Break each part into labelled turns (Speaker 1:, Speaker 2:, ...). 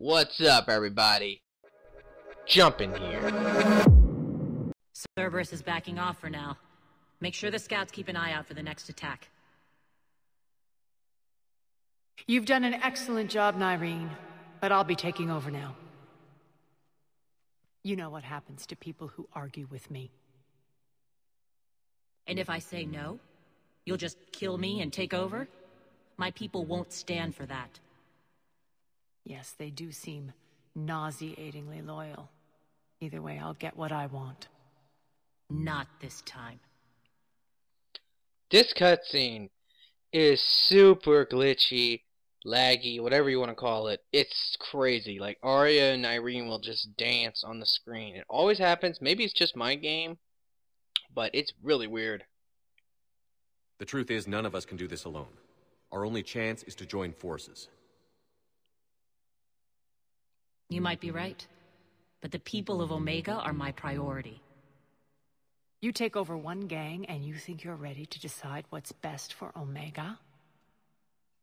Speaker 1: What's up, everybody? Jump in here.
Speaker 2: Cerberus is backing off for now. Make sure the scouts keep an eye out for the next attack.
Speaker 3: You've done an excellent job, Nyreen, but I'll be taking over now. You know what happens to people who argue with me.
Speaker 2: And if I say no, you'll just kill me and take over? My people won't stand for that.
Speaker 3: Yes, they do seem nauseatingly loyal. Either way, I'll get what I want.
Speaker 2: Not this time.
Speaker 1: This cutscene is super glitchy, laggy, whatever you want to call it. It's crazy. Like, Aria and Irene will just dance on the screen. It always happens. Maybe it's just my game, but it's really weird.
Speaker 4: The truth is, none of us can do this alone. Our only chance is to join forces.
Speaker 2: You might be right, but the people of Omega are my priority.
Speaker 3: You take over one gang and you think you're ready to decide what's best for Omega?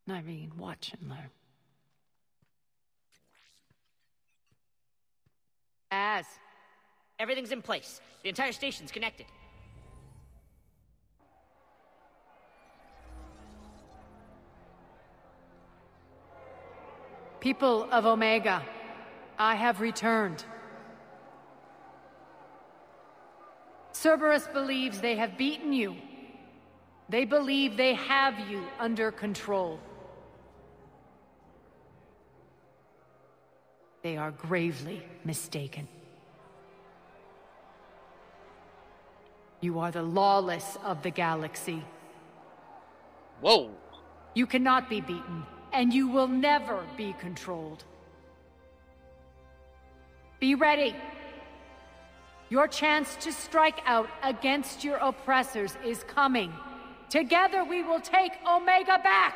Speaker 3: Nyreen, watch and learn.
Speaker 5: Everything's in place. The entire station's connected.
Speaker 3: People of Omega, I have returned. Cerberus believes they have beaten you. They believe they have you under control. They are gravely mistaken. You are the lawless of the galaxy.
Speaker 1: Whoa!
Speaker 3: You cannot be beaten, and you will never be controlled. Be ready. Your chance to strike out against your oppressors is coming. Together we will take Omega back!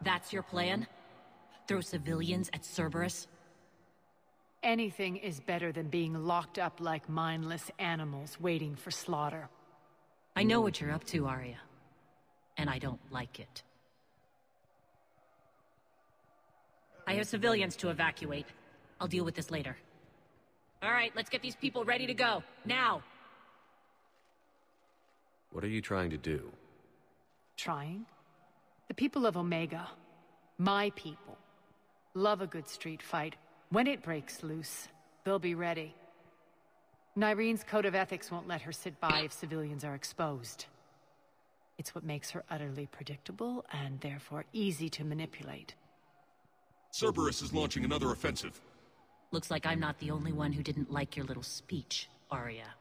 Speaker 2: That's your plan? Throw civilians at Cerberus?
Speaker 3: Anything is better than being locked up like mindless animals waiting for slaughter.
Speaker 2: I know what you're up to, Aria. And I don't like it. I have civilians to evacuate. I'll deal with this later. All right, let's get these people ready to go. Now!
Speaker 4: What are you trying to do?
Speaker 3: Trying? The people of Omega, my people, love a good street fight. When it breaks loose, they'll be ready. Nyreen's code of ethics won't let her sit by if civilians are exposed. It's what makes her utterly predictable and therefore easy to manipulate.
Speaker 6: Cerberus is launching another offensive.
Speaker 2: Looks like I'm not the only one who didn't like your little speech, Aria.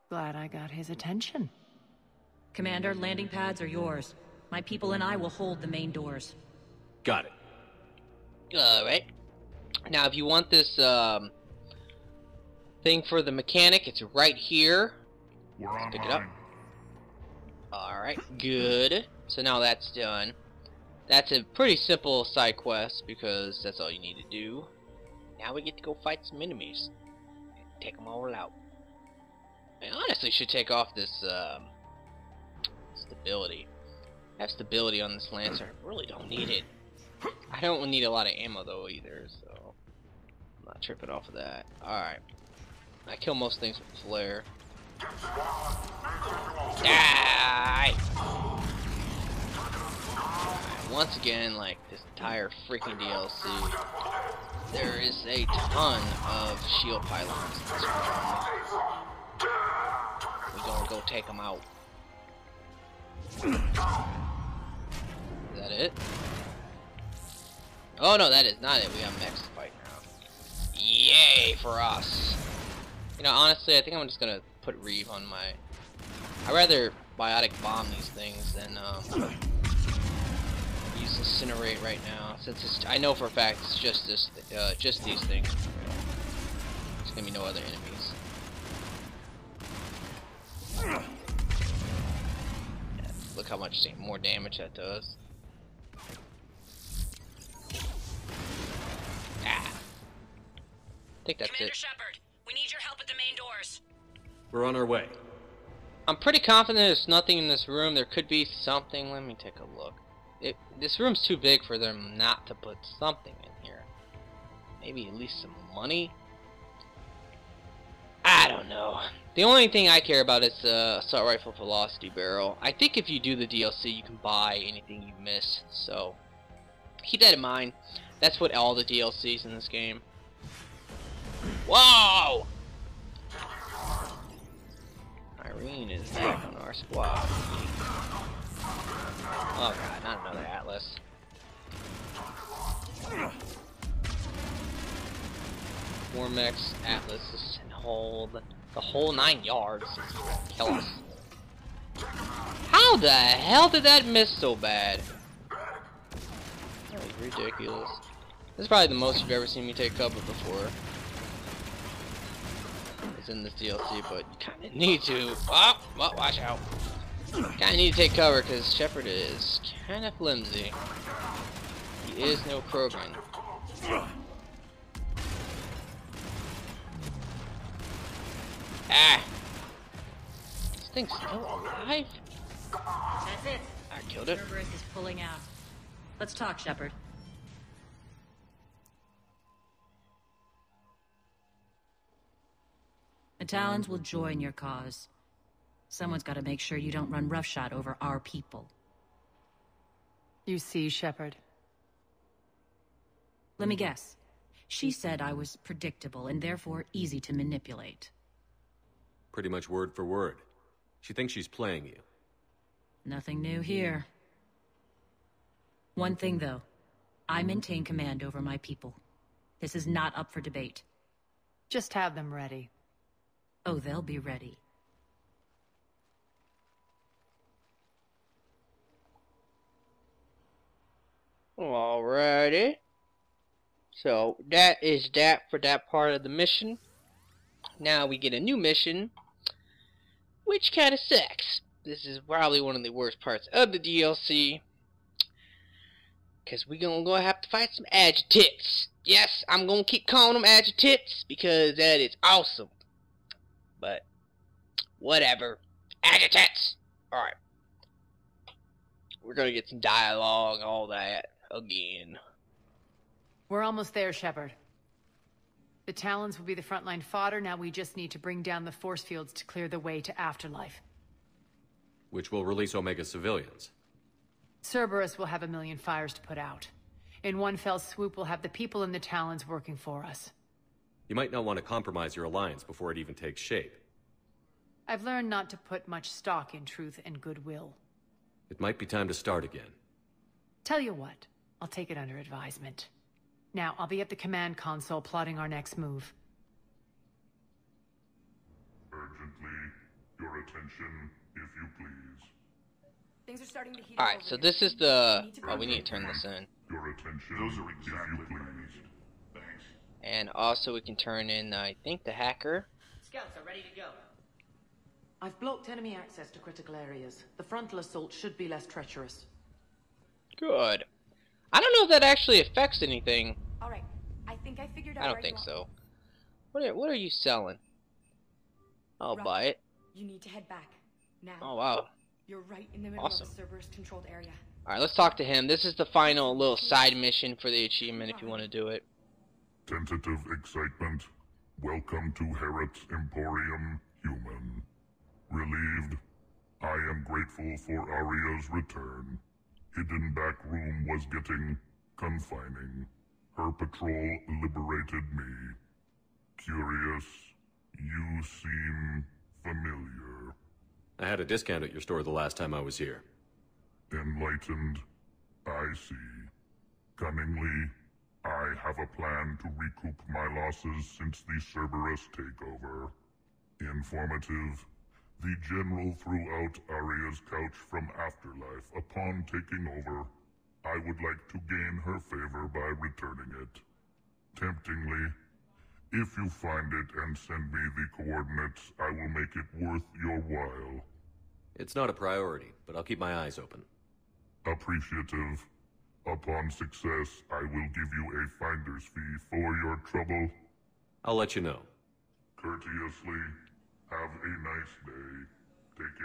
Speaker 3: Glad I got his attention.
Speaker 2: Commander, landing pads are yours. My people and I will hold the main doors.
Speaker 4: Got it.
Speaker 1: Alright. Now, if you want this, thing for the mechanic, it's right here. Let's pick it up. Alright, good. So now that's done. That's a pretty simple side quest, because that's all you need to do. Now we get to go fight some enemies. Take them all out. I honestly should take off this, stability. I have stability on this Lancer. I really don't need it. I don't need a lot of ammo though either, so I'm not tripping off of that. Alright. I kill most things with flare. Die! Alright, once again, like this entire freaking DLC, there is a ton of shield pylons in this one. We're gonna go take them out. Is that it? Oh no, that is not it. We got mechs to fight now. Yay for us! You know, honestly, I think I'm just gonna put Reeve on my... I'd rather biotic bomb these things than use incinerate right now, since it's, I know for a fact it's just this, just these things. There's gonna be no other enemies. Yeah, look how much more damage that does. I think that's
Speaker 2: Commander
Speaker 1: it.
Speaker 2: Shepard, we need your help at the main doors.
Speaker 4: We're on our way.
Speaker 1: I'm pretty confident there's nothing in this room. There could be something. Let me take a look. This room's too big for them not to put something in here. Maybe at least some money? I don't know. The only thing I care about is the assault rifle velocity barrel. I think if you do the DLC, you can buy anything you miss. So keep that in mind. That's what all the DLCs in this game. Whoa! Irene is back on our squad. Oh god, not another Atlas. Warmex, Atlas, and the whole 9 yards. Kill us. How the hell did that miss so bad? That was ridiculous. This is probably the most you've ever seen me take cover before. It's in this DLC, but you kind of need to. Oh, well, watch out. You kind of need to take cover because Shepard is kind of flimsy. He is no Krogan. Ah! This thing's still alive?
Speaker 2: That's it.
Speaker 1: I killed it.
Speaker 2: Cerberus is pulling out. Let's talk, Shepard. The Talons will join your cause. Someone's got to make sure you don't run roughshod over our people.
Speaker 3: You see, Shepard.
Speaker 2: Let me guess. She said I was predictable and therefore easy to manipulate.
Speaker 4: Pretty much word for word. She thinks she's playing you.
Speaker 2: Nothing new here. One thing, though. I maintain command over my people. This is not up for debate.
Speaker 3: Just have them ready.
Speaker 2: Oh, they'll be ready.
Speaker 1: Alrighty. So, that is that for that part of the mission. Now we get a new mission, which kinda sucks. This is probably one of the worst parts of the DLC. Because we're gonna have to fight some adjectives. Yes, I'm gonna keep calling them adjectives because that is awesome. But, whatever. Adjectives! Alright. We're gonna get some dialogue, all that, again.
Speaker 3: We're almost there, Shepard. The Talons will be the frontline fodder. Now we just need to bring down the force fields to clear the way to Afterlife.
Speaker 4: Which will release Omega civilians.
Speaker 3: Cerberus will have 1,000,000 fires to put out. In one fell swoop, we'll have the people in the Talons working for us.
Speaker 4: You might not want to compromise your alliance before it even takes shape.
Speaker 3: I've learned not to put much stock in truth and goodwill.
Speaker 4: It might be time to start again.
Speaker 3: Tell you what, I'll take it under advisement. Now, I'll be at the command console plotting our next move.
Speaker 6: Urgently, your attention, if you please.
Speaker 7: Things are starting to heat
Speaker 1: Alright,
Speaker 7: up
Speaker 1: so
Speaker 7: over
Speaker 1: this
Speaker 7: here.
Speaker 1: is the...
Speaker 7: We need to
Speaker 1: Oh, we
Speaker 7: bring
Speaker 1: need to turn this in.
Speaker 6: Your attention, those are exactly if you please. Thanks.
Speaker 1: And also we can turn in, I think, the hacker.
Speaker 5: Scouts are ready to go.
Speaker 8: I've blocked enemy access to critical areas. The frontal assault should be less treacherous.
Speaker 1: Good. I don't know if that actually affects anything.
Speaker 7: All right, I think I figured out.
Speaker 1: I don't
Speaker 7: where
Speaker 1: think
Speaker 7: you
Speaker 1: so. What are you selling? I'll
Speaker 7: Right.
Speaker 1: buy it.
Speaker 7: You need to head back now.
Speaker 1: Oh wow.
Speaker 7: You're right in the middle
Speaker 1: Awesome.
Speaker 7: of a Cerberus-controlled area.
Speaker 1: Alright, let's talk to him. This is the final little side mission for the achievement if you want to do it.
Speaker 6: Tentative excitement. Welcome to Herod's Emporium, human. Relieved. I am grateful for Aria's return. Hidden back room was getting confining. Her patrol liberated me. Curious. You seem familiar.
Speaker 4: I had a discount at your store the last time I was here.
Speaker 6: Enlightened. I see. Cunningly, I have a plan to recoup my losses since the Cerberus takeover. Informative. The General threw out Aria's couch from Afterlife upon taking over. I would like to gain her favor by returning it. Temptingly, if you find it and send me the coordinates, I will make it worth your while.
Speaker 4: It's not a priority, but I'll keep my eyes open.
Speaker 6: Appreciative. Upon success, I will give you a finder's fee for your trouble.
Speaker 4: I'll let you know.
Speaker 6: Courteously, have a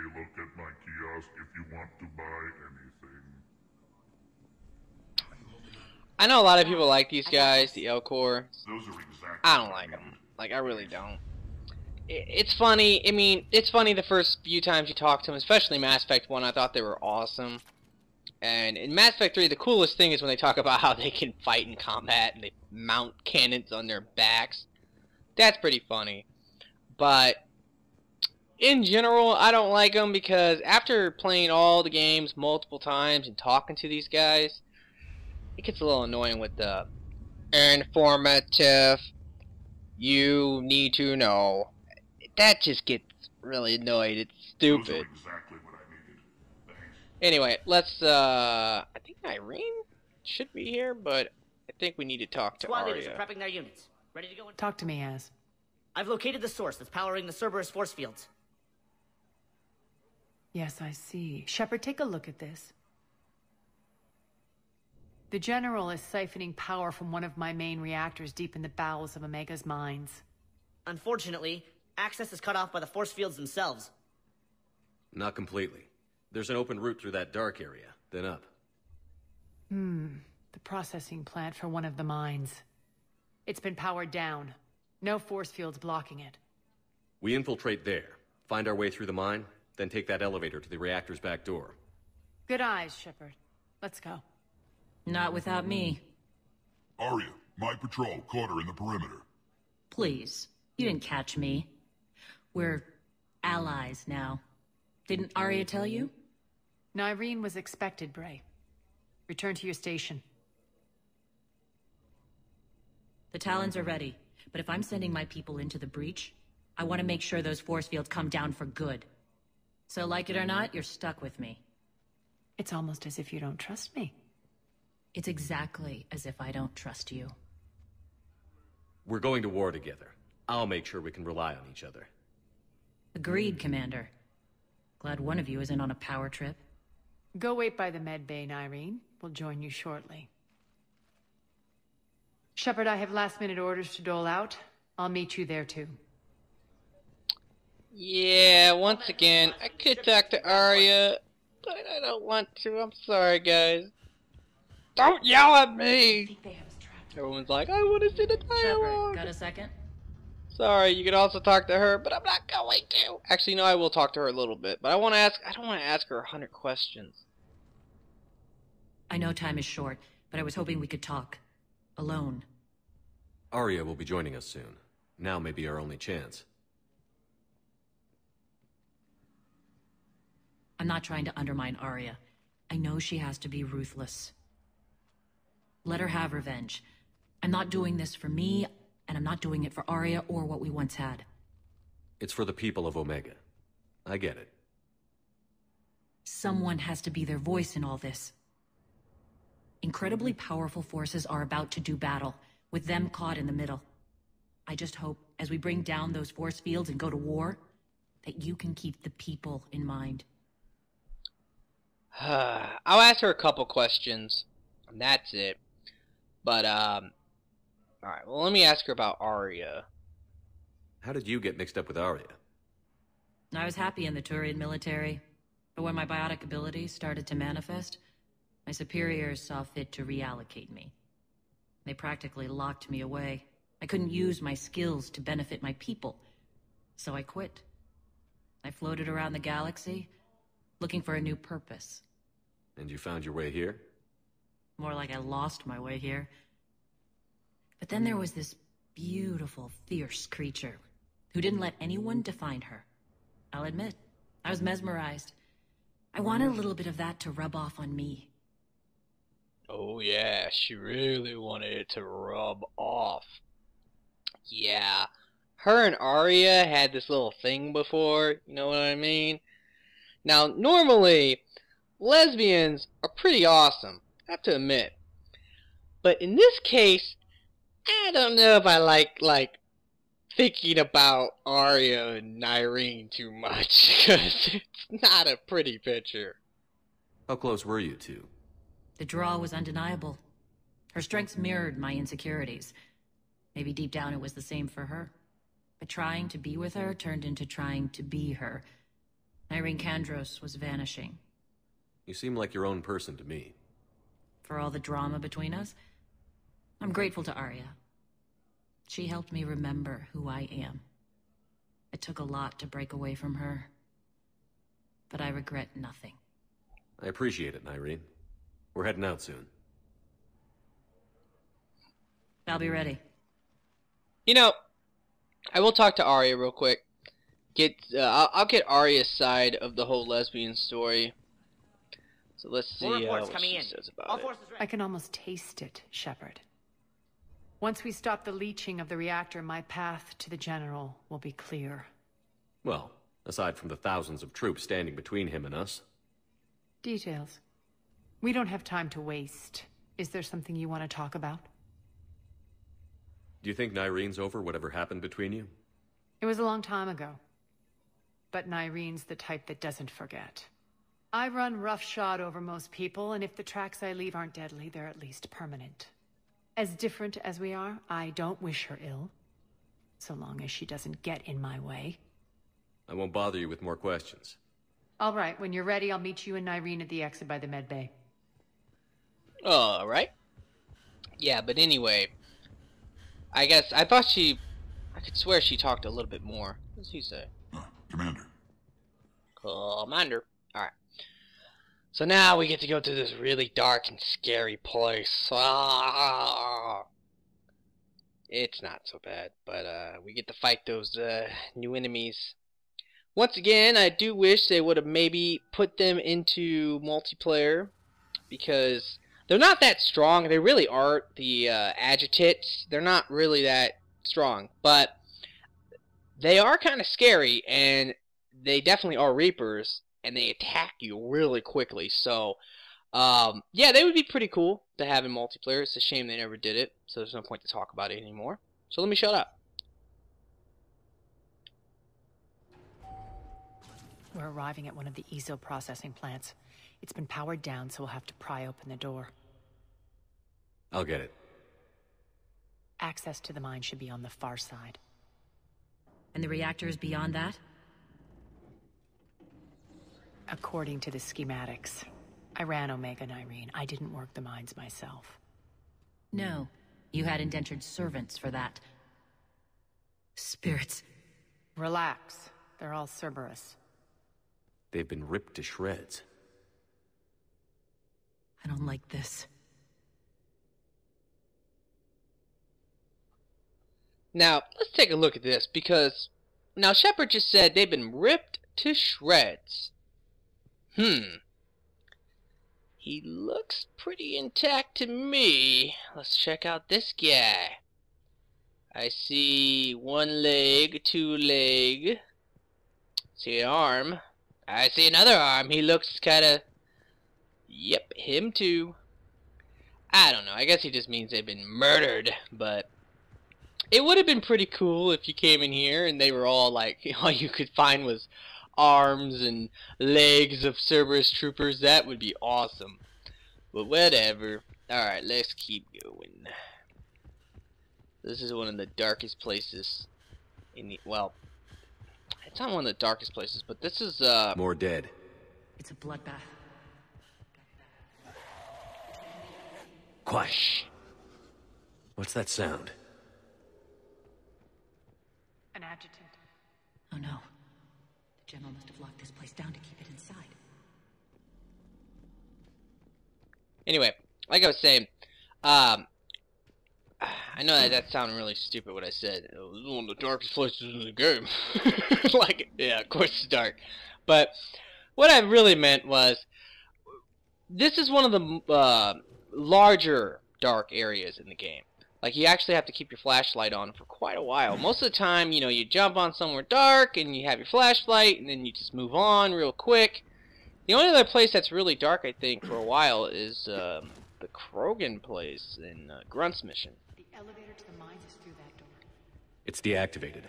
Speaker 6: look at my kiosk if you want to buy anything.
Speaker 1: I know a lot of people like these guys, the Elcor.
Speaker 6: Those are exactly
Speaker 1: I don't
Speaker 6: what
Speaker 1: like them.
Speaker 6: needed.
Speaker 1: Like, I really don't. It's funny. I mean, it's funny the first few times you talk to them, especially Mass Effect 1. I thought they were awesome. And in Mass Effect 3, the coolest thing is when they talk about how they can fight in combat and they mount cannons on their backs. That's pretty funny. But in general, I don't like them because after playing all the games multiple times and talking to these guys, it gets a little annoying with the informative, you need to know. That just gets really annoyed. It's
Speaker 6: Those are
Speaker 1: stupid.
Speaker 6: exactly what I needed. Thanks.
Speaker 1: Anyway, let's, I think Irene should be here, but I think we need to talk to
Speaker 5: Squad leaders are
Speaker 1: Aria.
Speaker 5: prepping their units. Ready to go in?
Speaker 3: Talk to me, Az.
Speaker 5: I've located the source that's powering the Cerberus force fields.
Speaker 3: Yes, I see. Shepard, take a look at this. The General is siphoning power from one of my main reactors deep in the bowels of Omega's mines.
Speaker 5: Unfortunately, access is cut off by the force fields themselves.
Speaker 4: Not completely. There's an open route through that dark area, then up.
Speaker 3: The processing plant for one of the mines. It's been powered down. No force fields blocking it.
Speaker 4: We infiltrate there, find our way through the mine, then take that elevator to the reactor's back door.
Speaker 3: Good eyes, Shepard. Let's go.
Speaker 2: Not without me.
Speaker 6: Aria, my patrol caught her in the perimeter.
Speaker 2: Please. You didn't catch me. We're allies now. Didn't Aria tell you?
Speaker 3: Nyreen was expected, Bray. Return to your station.
Speaker 2: The Talons are ready, but if I'm sending my people into the breach, I want to make sure those force fields come down for good. So like it or not, you're stuck with me.
Speaker 3: It's almost as if you don't trust me.
Speaker 2: It's exactly as if I don't trust you.
Speaker 4: We're going to war together. I'll make sure we can rely on each other.
Speaker 2: Agreed, Commander. Glad one of you isn't on a power trip.
Speaker 3: Go wait by the med bay, Nyreen. We'll join you shortly. Shepard, I have last-minute orders to dole out. I'll meet you there, too.
Speaker 1: Yeah, once again, I could talk to Aria, but I don't want to. I'm sorry, guys. Don't yell at
Speaker 7: I
Speaker 1: me!
Speaker 7: think they have us trapped.
Speaker 1: Everyone's like, I want to see the
Speaker 2: Shepard,
Speaker 1: dialogue.
Speaker 2: got a second?
Speaker 1: Sorry, you could also talk to her, but I'm not going to. Actually, no, I will talk to her a little bit, but I don't want to ask her 100 questions.
Speaker 2: I know time is short, but I was hoping we could talk. Alone.
Speaker 4: Aria will be joining us soon. Now may be our only chance.
Speaker 2: I'm not trying to undermine Aria. I know she has to be ruthless. Let her have revenge. I'm not doing this for me, and I'm not doing it for Aria or what we once had.
Speaker 4: It's for the people of Omega. I get it.
Speaker 2: Someone has to be their voice in all this. Incredibly powerful forces are about to do battle, with them caught in the middle. I just hope, as we bring down those force fields and go to war, that you can keep the people in mind.
Speaker 1: I'll ask her a couple questions, and that's it. But, alright, well, let me ask her about Aria.
Speaker 4: How did you get mixed up with Aria?
Speaker 2: I was happy in the Turian military, but when my biotic abilities started to manifest, my superiors saw fit to reallocate me. They practically locked me away. I couldn't use my skills to benefit my people, so I quit. I floated around the galaxy, looking for a new purpose.
Speaker 4: And you found your way here?
Speaker 2: More like I lost my way here. But then there was this beautiful, fierce creature who didn't let anyone define her. I'll admit, I was mesmerized. I wanted a little bit of that to rub off on me.
Speaker 1: Oh yeah, she really wanted it to rub off. Yeah, her and Aria had this little thing before, you know what I mean? Now, normally, lesbians are pretty awesome, I have to admit. But in this case, I don't know if I like thinking about Aria and Nyreen too much, because it's not a pretty picture.
Speaker 4: How close were you two?
Speaker 2: The draw was undeniable. Her strengths mirrored my insecurities. Maybe deep down it was the same for her. But trying to be with her turned into trying to be her. Irene Kandros was vanishing.
Speaker 4: You seem like your own person to me.
Speaker 2: For all the drama between us, I'm grateful to Aria. She helped me remember who I am. It took a lot to break away from her, but I regret nothing.
Speaker 4: I appreciate it, Irene. We're heading out soon.
Speaker 2: I'll be ready.
Speaker 1: You know, I will talk to Aria real quick. I'll get Aria's side of the whole lesbian story. So let's see
Speaker 5: More reports
Speaker 1: what
Speaker 5: coming
Speaker 1: she
Speaker 5: in.
Speaker 1: says
Speaker 5: All
Speaker 1: about it.
Speaker 5: forces
Speaker 3: I
Speaker 5: ready.
Speaker 3: can almost taste it, Shepard. Once we stop the leaching of the reactor, my path to the General will be clear.
Speaker 4: Well, aside from the thousands of troops standing between him and us.
Speaker 3: Details. We don't have time to waste. Is there something you want to talk about?
Speaker 4: Do you think Nyrene's over whatever happened between you?
Speaker 3: It was a long time ago. But Nyrene's the type that doesn't forget. I run roughshod over most people, and if the tracks I leave aren't deadly, they're at least permanent. As different as we are, I don't wish her ill. So long as she doesn't get in my way.
Speaker 4: I won't bother you with more questions.
Speaker 3: All right, when you're ready, I'll meet you and Nyrene at the exit by the med bay.
Speaker 1: Alright. Yeah, but anyway. I guess, I could swear she talked a little bit more. What does he say?
Speaker 6: Commander.
Speaker 1: Commander. Alright. So now we get to go to this really dark and scary place. It's not so bad, but we get to fight those new enemies. Once again, I do wish they would have maybe put them into multiplayer, because they're not that strong. They really aren't. The agitates, they're not really that strong, but they are kind of scary, and they definitely are Reapers, and they attack you really quickly. So, yeah, they would be pretty cool to have in multiplayer. It's a shame they never did it, so there's no point to talk about it anymore. So let me shut up.
Speaker 3: We're arriving at one of the ESO processing plants. It's been powered down, so we'll have to pry open the door.
Speaker 4: I'll get it.
Speaker 3: Access to the mine should be on the far side.
Speaker 2: And the reactor is beyond that?
Speaker 3: According to the schematics. I ran Omega, Nyrene. I didn't work the mines myself.
Speaker 2: No. You had indentured servants for that. Spirits.
Speaker 3: Relax. They're all Cerberus.
Speaker 4: They've been ripped to shreds.
Speaker 2: I don't like this.
Speaker 1: Now, let's take a look at this, because now Shepard just said they've been ripped to shreds. He looks pretty intact to me. Let's check out this guy. I see one leg, two leg. See an arm. I see another arm. He looks kinda... Yep, him too. I don't know. I guess he just means they've been murdered, but... It would have been pretty cool if you came in here and they were all like, all you could find was arms and legs of Cerberus troopers. That would be awesome. But whatever. Alright, let's keep going. This is one of the darkest places in the, well, it's not one of the darkest places, but this is
Speaker 4: More dead.
Speaker 2: It's a bloodbath.
Speaker 4: Quiet. What's that sound?
Speaker 3: An adjutant.
Speaker 2: Oh no. The General must have locked this place down to keep it inside.
Speaker 1: Anyway, like I was saying, I know that sounded really stupid what I said. It was one of the darkest places in the game. Like, yeah, of course it's dark. But what I really meant was, this is one of the larger dark areas in the game. Like, you actually have to keep your flashlight on for quite a while. Most of the time, you know, you jump on somewhere dark and you have your flashlight and then you just move on real quick. The only other place that's really dark, I think, for a while is the Krogan place in Grunt's mission.
Speaker 3: The elevator to the mines is through that door.
Speaker 4: It's deactivated.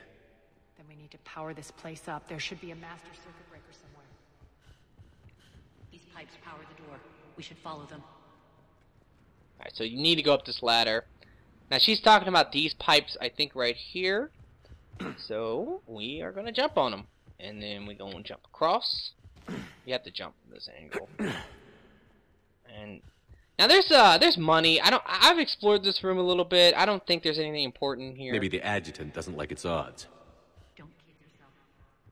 Speaker 3: Then we need to power this place up. There should be a master circuit breaker somewhere.
Speaker 2: These pipes power the door. We should follow them.
Speaker 1: Alright, so you need to go up this ladder. Now, she's talking about these pipes, I think, right here. So, we are going to jump on them. And then we're going to jump across. You have to jump from this angle. And now there's money. I've explored this room a little bit. I don't think there's anything important here.
Speaker 4: Maybe the adjutant doesn't like its odds.
Speaker 2: Don't kid yourself.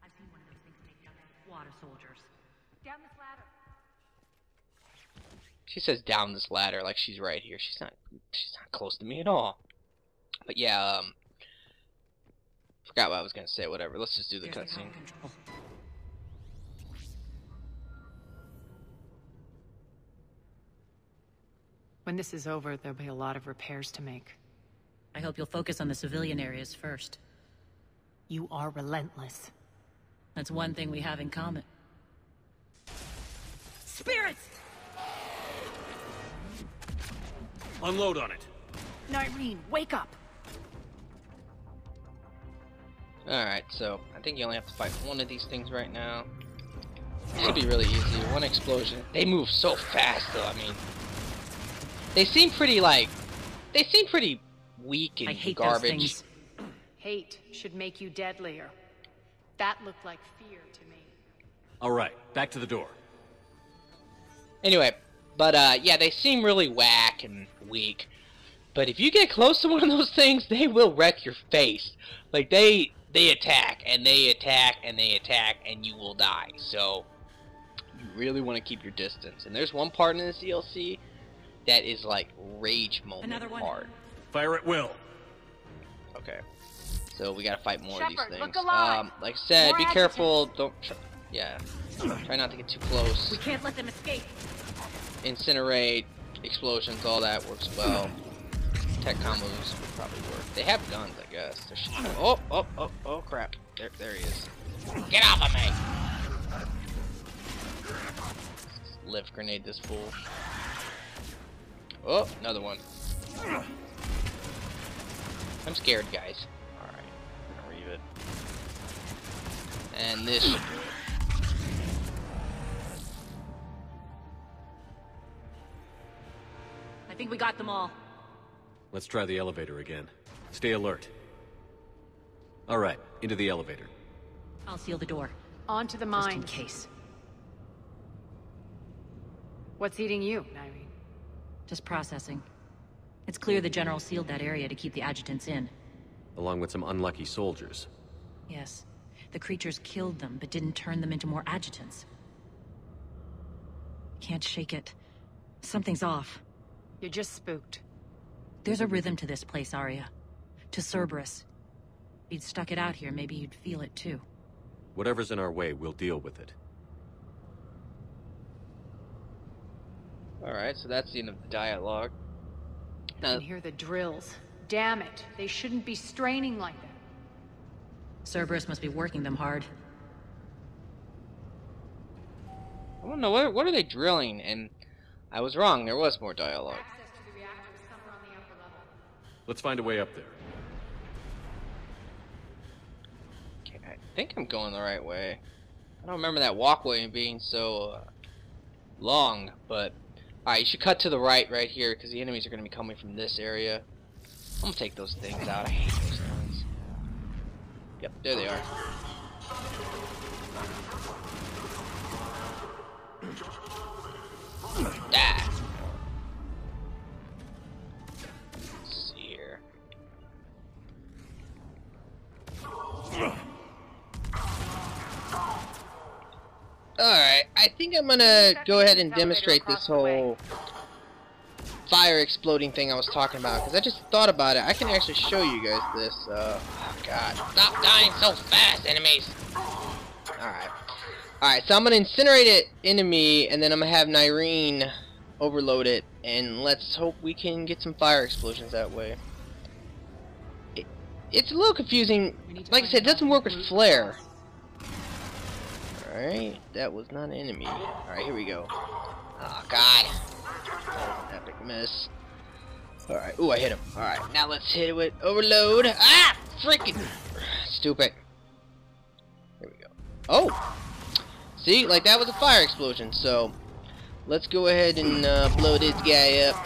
Speaker 2: I've seen one of those things take down water soldiers.
Speaker 3: Down this ladder.
Speaker 1: She says down this ladder like she's right here. She's not close to me at all. But yeah, forgot what I was gonna say. Whatever. Let's just do the cutscene.
Speaker 3: When this is over, there'll be a lot of repairs to make.
Speaker 2: I hope you'll focus on the civilian areas first.
Speaker 3: You are relentless.
Speaker 2: That's one thing we have in common.
Speaker 3: Spirits!
Speaker 4: Unload on it.
Speaker 3: Nyreen, wake up!
Speaker 1: Alright, so I think you only have to fight one of these things right now. Should be really easy. One explosion. They move so fast though, I mean. They seem pretty weak and
Speaker 2: I hate
Speaker 1: garbage.
Speaker 2: those things.
Speaker 3: Hate should make you deadlier. That looked like fear to me.
Speaker 4: Alright, back to the door.
Speaker 1: Anyway, but yeah, they seem really whack and weak. But if you get close to one of those things, they will wreck your face. Like they attack and they attack and they attack and you will die. So you really want to keep your distance. And there's one part in this DLC that is like rage moment hard.
Speaker 4: Fire at will.
Speaker 1: Okay. So we gotta fight more of these
Speaker 3: Shepard,
Speaker 1: things.
Speaker 3: look alive.
Speaker 1: Like I said,
Speaker 3: More
Speaker 1: be
Speaker 3: adjutants.
Speaker 1: careful. Don't. Yeah. Try not to get too close.
Speaker 2: We can't let them escape.
Speaker 1: Incinerate, explosions, all that works well. Tech combos would probably work. They have guns, I guess. Oh crap. There he is. Get off of me! Lift grenade this fool. Oh, another one. I'm scared, guys. Alright, I'm gonna read it. And this should do it.
Speaker 2: I think we got them all.
Speaker 4: Let's try the elevator again. Stay alert. Alright, into the elevator.
Speaker 2: I'll seal the door.
Speaker 3: On to the
Speaker 2: Just in
Speaker 3: mine.
Speaker 2: case.
Speaker 3: What's eating you, Nyreen?
Speaker 2: Just processing. It's clear the General sealed that area to keep the adjutants in.
Speaker 4: Along with some unlucky soldiers.
Speaker 2: Yes. The creatures killed them, but didn't turn them into more adjutants. Can't shake it. Something's off.
Speaker 3: You're just spooked.
Speaker 2: There's a rhythm to this place, Aria. To Cerberus. If you'd stuck it out here, maybe you'd feel it too.
Speaker 4: Whatever's in our way, we'll deal with it.
Speaker 1: Alright, so that's the end of the dialogue.
Speaker 3: I can hear the drills. Damn it. They shouldn't be straining like that.
Speaker 2: Cerberus must be working them hard.
Speaker 1: I don't know, what are they drilling? And I was wrong, there was more dialogue.
Speaker 3: Access to the reactor is somewhere on the upper level.
Speaker 4: Let's find a way up there.
Speaker 1: Okay, I think I'm going the right way. I don't remember that walkway being so long, but... Alright, you should cut to the right here, because the enemies are going to be coming from this area. I'm going to take those things out. I hate those things. Yep, there they are. Ah. Let's see here. Alright, I think I'm gonna go ahead and demonstrate this whole fire exploding thing I was talking about, because I just thought about it. I can actually show you guys this. Oh god. Stop dying so fast, enemies! Alright. Alright, so I'm gonna incinerate an enemy, and then I'm gonna have Nyreen overload it, and let's hope we can get some fire explosions that way. It's a little confusing. Like I said, it doesn't work with flare. Alright, that was not an enemy. Alright, here we go. Oh god. Oh, epic miss. Alright, ooh, I hit him. Alright, now let's hit it with overload. Ah! Freaking stupid. Here we go. Oh! See, like that was a fire explosion, so let's go ahead and blow this guy up.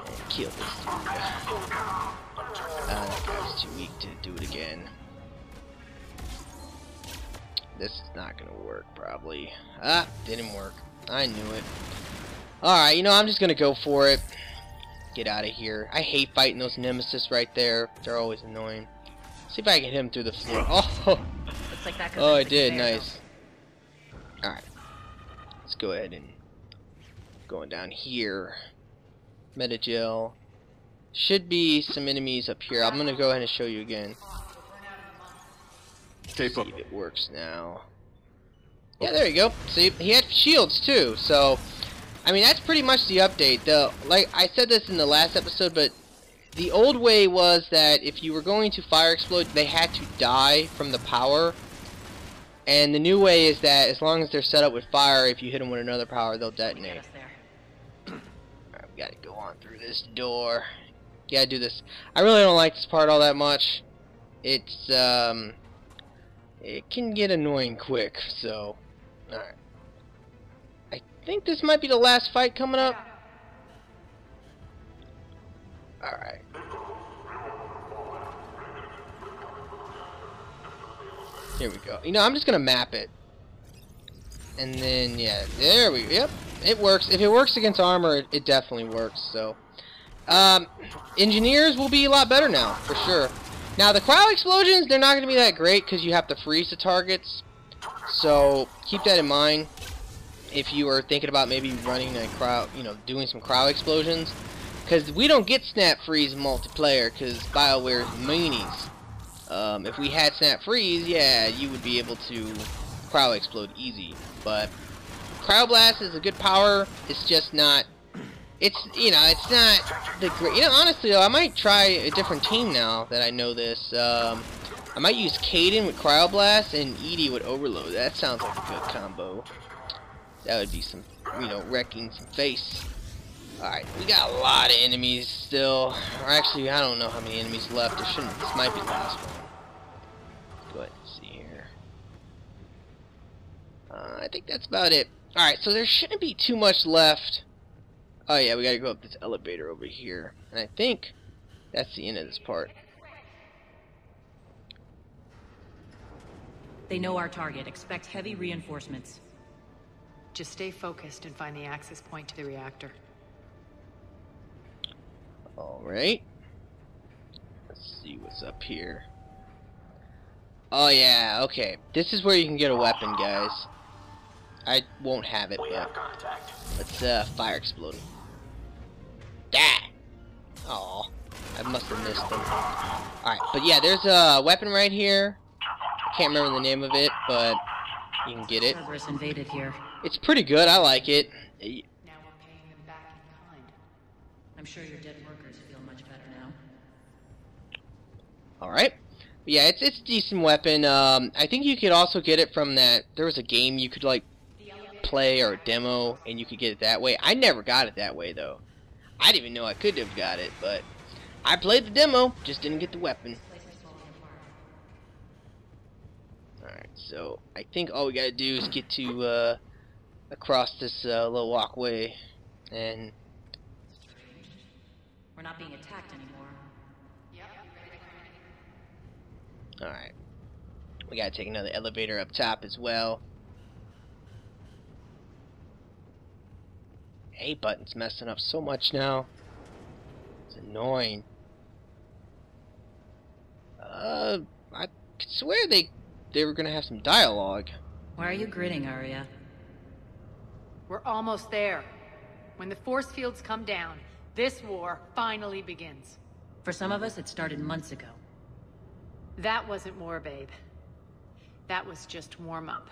Speaker 1: And kill this dude. That guy was too weak to do it again. This is not gonna work, probably. Ah, didn't work. I knew it. Alright, you know, I'm just gonna go for it. Get out of here. I hate fighting those nemesis right there. They're always annoying. See if I can hit him through the floor. Oh!
Speaker 2: Looks like that
Speaker 1: Oh, I did. Nice. Alright. Let's go ahead and... Going down here. Metagel. Should be some enemies up here. I'm gonna go ahead and show you again.
Speaker 4: Stay
Speaker 1: See if it works now. Yeah, there you go. See, he had shields too, so I mean that's pretty much the update. Like I said this in the last episode, but the old way was that if you were going to fire explode, they had to die from the power. And the new way is that as long as they're set up with fire, if you hit them with another power, they'll detonate. Alright, we gotta go on through this door. Gotta do this. I really don't like this part all that much. It's it can get annoying quick, so alright. I think this might be the last fight coming up. Alright. Here we go. You know, I'm just gonna map it. And then yeah, there we go. Yep. It works. If it works against armor, it definitely works, so engineers will be a lot better now, for sure. Now the cryo explosions, they're not going to be that great because you have to freeze the targets. So keep that in mind if you are thinking about maybe running a cryo, you know, doing some cryo explosions. Because we don't get snap freeze in multiplayer because BioWare's meanies. If we had snap freeze, yeah, you would be able to cryo explode easy. But cryoblast is a good power. It's just not. It's, you know, it's not the great... You know, honestly, though, I might try a different team now that I know this. I might use Caden with Cryoblast and Edie with Overload. That sounds like a good combo. That would be some, you know, wrecking some face. Alright, we got a lot of enemies still. Or actually, I don't know how many enemies left. This might be the last one. Go ahead and see here. I think that's about it. Alright, so there shouldn't be too much left. Oh yeah, we gotta go up this elevator over here. And I think that's the end of this part.
Speaker 2: They know our target. Expect heavy reinforcements.
Speaker 3: Just stay focused and find the access point to the reactor.
Speaker 1: Alright. Let's see what's up here. Oh yeah, okay. This is where you can get a weapon, guys. I won't have it, but let's fire explode him. Die! Aw, I must have missed them. Alright, but yeah, there's a weapon right here. I can't remember the name of it, but you can get it.
Speaker 2: Cerberus invaded here.
Speaker 1: It's pretty good, I like it.
Speaker 3: Now we're paying them back in kind.
Speaker 2: I'm sure your dead workers feel much better now.
Speaker 1: Alright. Yeah, it's a decent weapon. I think you could also get it from that. There was a game you could like play or a demo and you could get it that way. I never got it that way though. I didn't even know I could have got it, but I played the demo, just didn't get the weapon. Alright, so I think all we gotta do is get to across this little walkway and
Speaker 2: We're not being attacked anymore.
Speaker 1: alright. We gotta take another elevator up top as well. A button's messing up so much now. It's annoying. I could swear they were gonna have some dialogue.
Speaker 2: Why are you grinning, Aria?
Speaker 3: We're almost there. When the force fields come down, this war finally begins.
Speaker 2: For some of us, it started months ago.
Speaker 3: That wasn't war, babe. That was just warm-up.